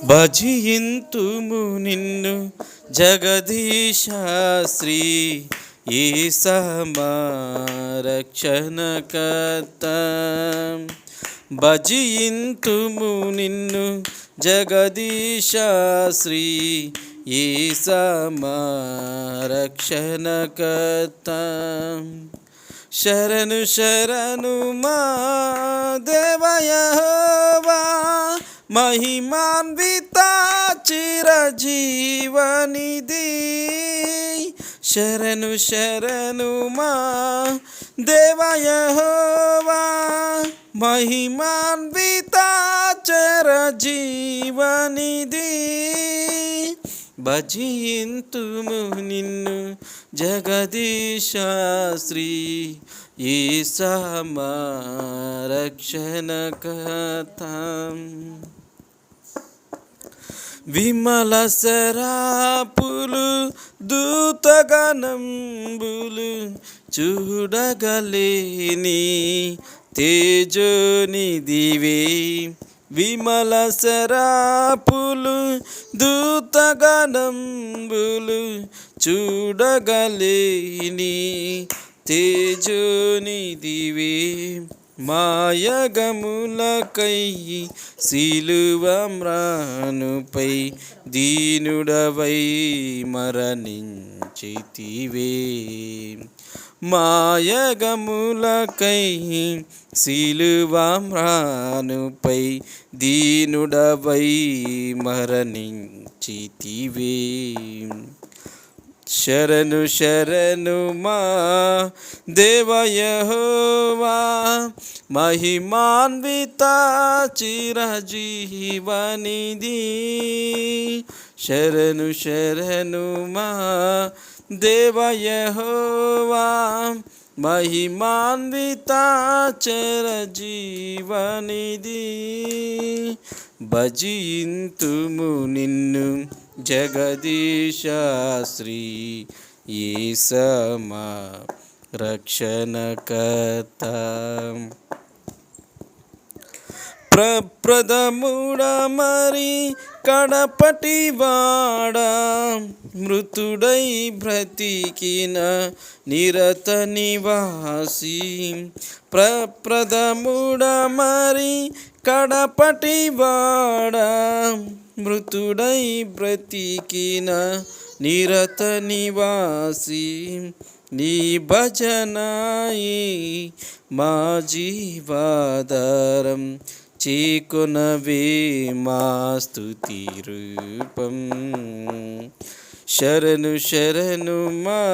భజింతుము నిన్ను జగదీశ శ్రీ ఈసమా రక్షణకర్త. భజింతుము నిన్ను జగదీశ శ్రీ ఈసమా రక్షణకర్త. శరణు శరణు మా దేవ యెహోవా, महिमान्वित चिरजीवनिधि. शरणु शरणु मा देव यहोवा, महिमान्वित चिरजीवनिधि. భజింతుము నిన్ను జగదీశ శ్రీ ఈసమా రక్షణకర్త. విమల శరాపులు దూతగణంబులు చూడగలేని తేజోనిధివే. విమల శరాపులు దూతగణంబులు చూడగలేని తేజోనిధివే. మాయగములకై సిలువ మ్రానుపై దీనుడవై మరణించితివే. మాయగములకై సిలువ మ్రానుపై దీనుడవై మరణించితివే. శరణు శరణు మా దేవ యెహోవా, महिमान्वित चिरजीवनिधि. शरणु शरणु मा देव यहोवा, महिमान्वित चिरजीवनिधि. భజింతుము నిన్ను జగదీశ శ్రీ ఈసమా రక్షణకర్త. ప్రప్రథముడమరి కడపటివాడా, మృతుడై బ్రతికిన నిరత నివాసి. ప్రప్రథముడమరి కడపటివాడా, మృతుడై బ్రతికిన నిరత నివాసి. నీ భజనాయి మా జీవాధారం, చేకొనవే మా స్తుతి రూపం. శరణు శరణు మా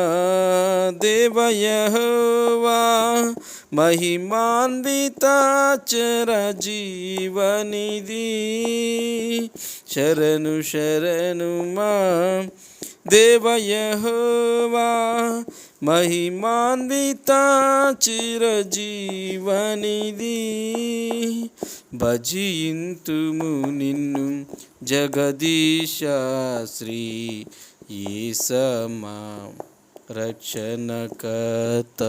దేవ యెహోవా, महिमान्वित चिरजीवनिधि. शरणु शरणु मा देव यहोवा, महिमान्वित चिरजीवनिधि. భజింతుము నిన్ను జగదీశ శ్రీ ఈసమా రక్షణకర్త.